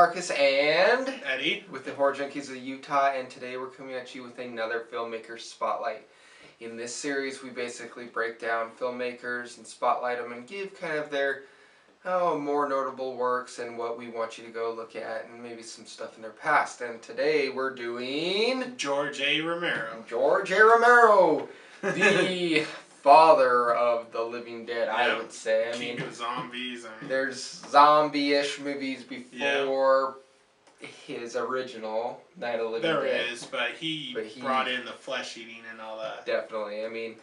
Marcus and Eddie with the Horror Junkies of Utah, and today we're coming at you with another filmmaker spotlight. In this series, we basically break down filmmakers and spotlight them and give kind of their more notable works and what we want you to go look at, and maybe some stuff in their past. And today we're doing George A. Romero. George A. Romero, the father of the living dead, I would say. I mean, of zombies. there's zombie-ish movies before his original Night of the Living Dead. There is, but he brought in the flesh eating and all that. Definitely. I mean,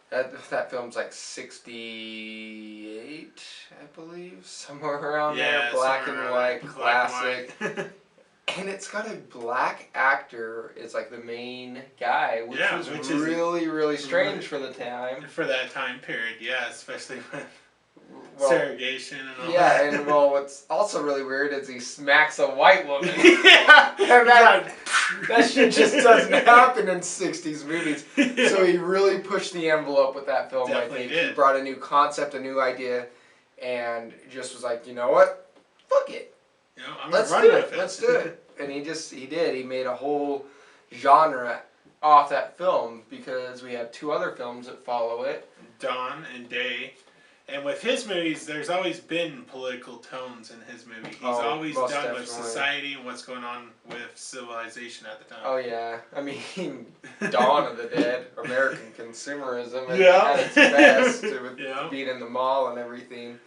that film's like 68, I believe, somewhere around there. Black and white, classic. And it's got a black actor as like the main guy, which was really, really strange for the time. For that time period, espespecially with segregation and all that. Yeah, and what's also really weird is he smacks a white woman. And that shit just doesn't happen in 60s movies. So he really pushed the envelope with that film, I think. He brought a new concept, a new idea, and just was like, you know what? Fuck it. Let's do it. Let's do it. And he did. He made a whole genre off that film because we have two other films that follow it. Dawn and Day. And with his movies, there's always been political tones in his movie. He's always done with society and what's going on with civilization at the time. Oh, yeah. I mean, Dawn of the Dead, American consumerism at its best, with being in the mall and everything.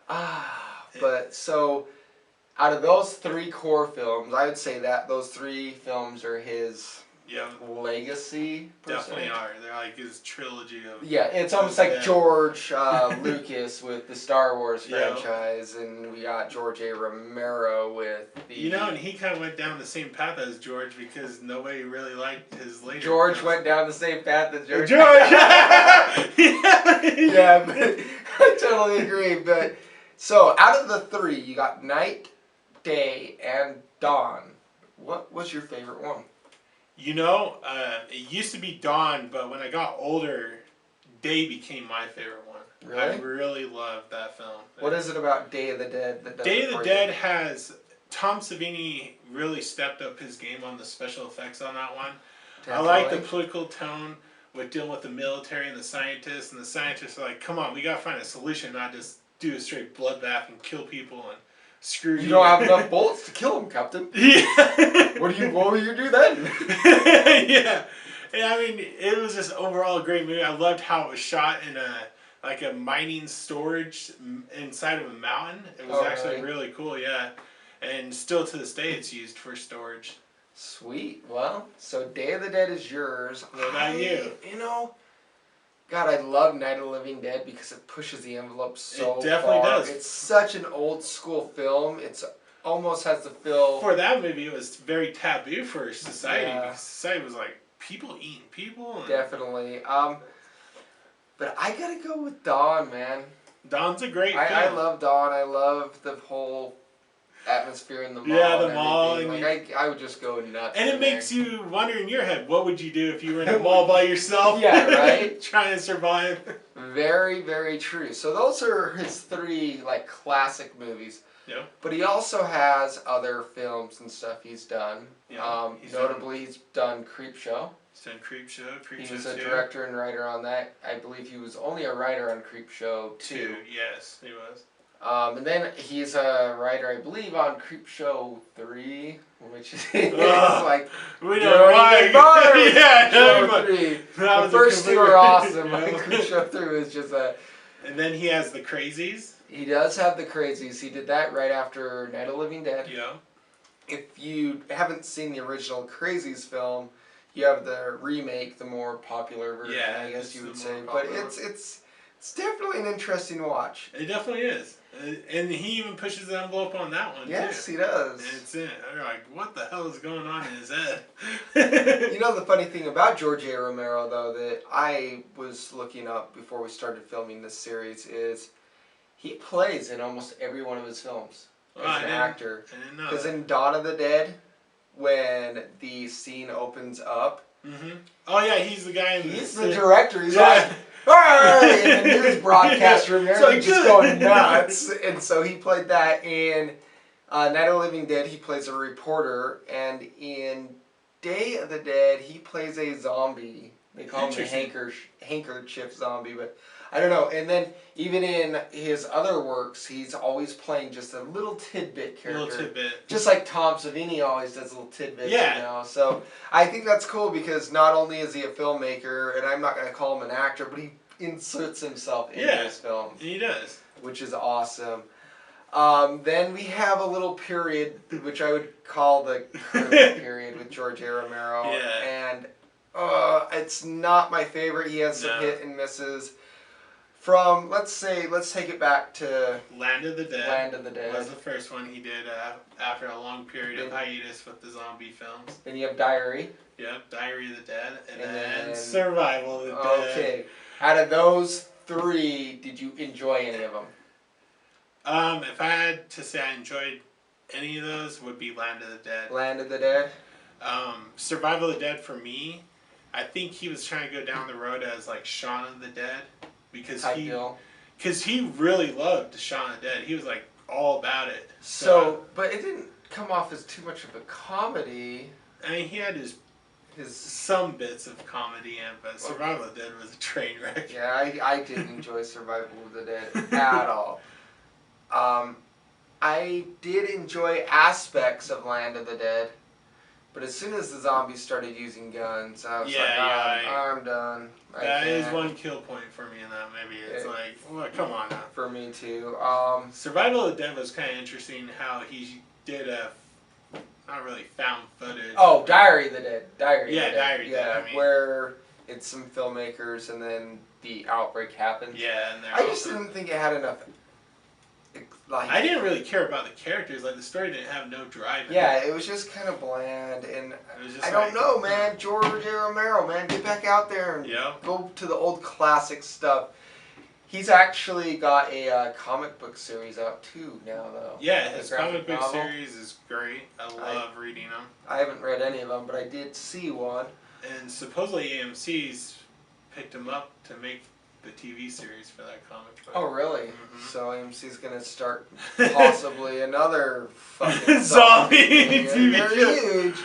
But so, out of those three core films, I would say that those three films are his legacy. Definitely are. They're like his trilogy of. Yeah, it's almost like George Lucas with the Star Wars franchise, and we got George A. Romero with the. And he kind of went down the same path as George because nobody really liked his later. George went down the same path as George. Yeah, but I totally agree. But so out of the three, you got Night, Day, and Dawn. What was your favorite one? It used to be Dawn, but when I got older, Day became my favorite one. Really? I really loved that film. What is it about Day of the Dead that does Day of the Dead has Tom Savini really stepped up his game on the special effects on that one. Definitely. I like the political tone with dealing with the military and the scientists are like, come on, we gotta find a solution, not just do a straight bloodbath and kill people and screw you. You don't have enough bullets to kill him, Captain. Yeah. What will you do then? Yeah. I mean, it was just overall a great movie. I loved how it was shot in a mining storage inside of a mountain. It was actually really cool, And still to this day, it's used for storage. Sweet. Well, so Day of the Dead is yours. What about you? God, I love Night of the Living Dead because it pushes the envelope so far. It definitely does. It's such an old school film. It's almost has the feel. For that movie, it was very taboo for society. Because society was like, people eating people. Definitely. But I gotta go with Dawn, man. Dawn's a great film. I love Dawn. I love the whole atmosphere in the mall. Yeah, the mall. I would just go nuts. And it makes you wonder in your head, what would you do if you were in a mall by yourself? Yeah, right? Trying to survive. Very, very true. So those are his three classic movies. Yeah. But he also has other films and stuff he's done. Yeah. Notably, he's done Creepshow. He's done Creepshow. He was a director and writer on that. I believe he was only a writer on Creepshow 2. Yes, he was. And then he's a writer, I believe, on Creepshow 3, which is we know why. Creepshow 3. The first two are awesome. Creepshow 3 was just a. And then he has the Crazies. He does have the Crazies. He did that right after Night of the Living Dead. Yeah. If you haven't seen the original Crazies film, you have the remake, the more popular version, I guess you would say. But it's definitely an interesting watch. It definitely is. And he even pushes the envelope on that one, Yes, too. he does. You're like, what the hell is going on in his head? The funny thing about George A. Romero, though, that I was looking up before we started filming this series is he plays in almost every one of his films as an actor. I didn't know. Because in Dawn of the Dead, when the scene opens up... Mm-hmm. Oh, yeah, he's the guy in He's the director. He's like... Alright! And the news broadcaster room, everybody's just going nuts. And so he played that in Night of the Living Dead, he plays a reporter, and in Day of the Dead, he plays a zombie. They call him the handkerchief zombie, but I don't know. And then even in his other works, he's always playing just a little tidbit character. Little tidbit. Just like Tom Savini always does little tidbits, you know. So I think that's cool because not only is he a filmmaker, and I'm not going to call him an actor, but he inserts himself into his films. He does. Which is awesome. Then we have a little period, which I would call the current period with George A. Romero. Yeah. And it's not my favorite. He has some hit and misses. From, let's take it back to Land of the Dead. Land of the Dead was the first one he did after a long period of hiatus with the zombie films. Then you have Diary. Yep, Diary of the Dead. And then Survival of the Dead. Okay. Out of those three, did you enjoy any of them? If I had to say I enjoyed any of those, would be Land of the Dead. Land of the Dead? Survival of the Dead for me, I think he was trying to go down the road as like Shaun of the Dead. Because he really loved Shaun of the Dead. He was like all about it. So, but it didn't come off as too much of a comedy. I mean, he had his some bits of comedy in, but Survival of the Dead was a train wreck. Yeah, I didn't enjoy Survival of the Dead at all. I did enjoy aspects of Land of the Dead, but as soon as the zombies started using guns, I was I'm done. That is one kill point for me in that movie. It's like, well, come on now. For me too. Survival of the Dead was kind of interesting how he did a, not really found footage. Oh, Diary of the Dead. Diary of the Dead, I mean. Where it's some filmmakers and then the outbreak happens. Yeah, and I just didn't think it had enough. Like, I didn't really care about the characters. Like, the story didn't have no drive. It was just kind of bland, and I don't know, man. George A. Romero, man, get back out there and go to the old classic stuff. He's actually got a comic book series out too now, though. Yeah, his comic book series is great. I love reading them. I haven't read any of them, but I did see one. And supposedly AMC's picked him up to make the TV series for that comic book. Oh, really? Mm-hmm. So AMC's gonna start possibly another fucking zombie TV They're huge.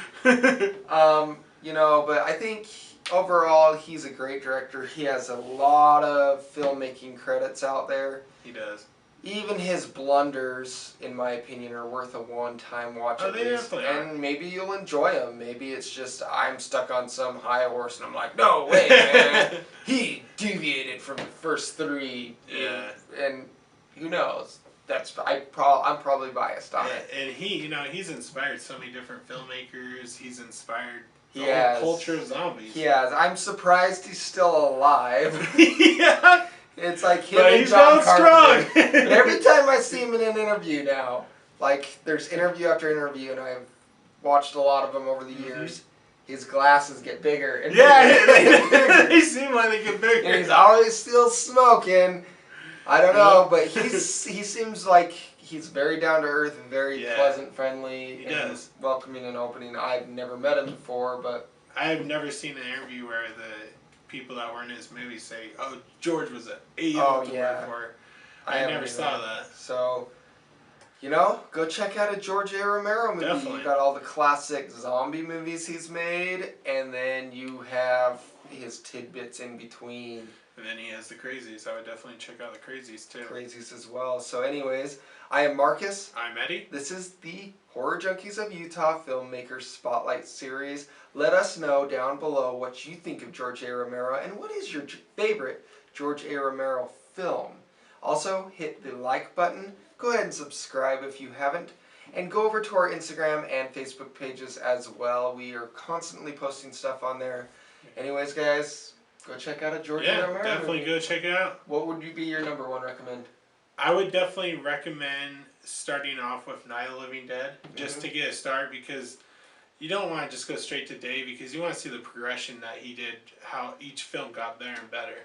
You know, but I think overall he's a great director. He has a lot of filmmaking credits out there. He does. Even his blunders, in my opinion, are worth a one-time watch at least. And maybe you'll enjoy them. Maybe it's just I'm stuck on some high horse and I'm like, no way, man. He deviated from the first three. Yeah. And who knows? I'm probably biased on it. And he's inspired so many different filmmakers. He's inspired the whole culture of zombies. He has. I'm surprised he's still alive. Yeah. It's like him and John Carpenter. But every time I see him in an interview now, like there's interview after interview, and I've watched a lot of them over the years, his glasses get bigger and bigger. They seem like they get bigger. And he's always still smoking. I don't know, but he seems like he's very down to earth and very pleasant, friendly, and welcoming and opening. I've never met him before, but I've never seen an interview where the people that were in his movie say, "Oh, George was an A-level to work for." I never saw that. So, go check out a George A. Romero movie. Definitely. You've got all the classic zombie movies he's made, and then you have his tidbits in between. And then he has the Crazies. I would definitely check out the Crazies too. Crazies as well. So anyways, I am Marcus. I'm Eddie. This is the Horror Junkies of Utah Filmmakers Spotlight Series. Let us know down below what you think of George A. Romero and what is your favorite George A. Romero film. Also, hit the like button. Go ahead and subscribe if you haven't. And go over to our Instagram and Facebook pages as well. We are constantly posting stuff on there. Anyways, guys, go check out a George A. Romero definitely movie. go check it out. What would be your number one recommend? I would definitely recommend starting off with Night of the Living Dead, just to get a start, because you don't want to just go straight to Day, because you want to see the progression that he did, how each film got better and better.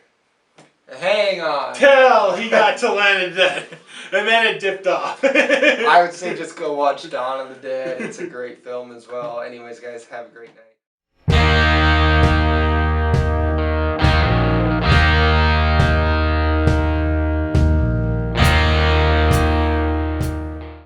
Hang on. Till he got to Land of the Dead, and then it dipped off. I would say just go watch Dawn of the Dead. It's a great film as well. Anyways, guys, have a great night.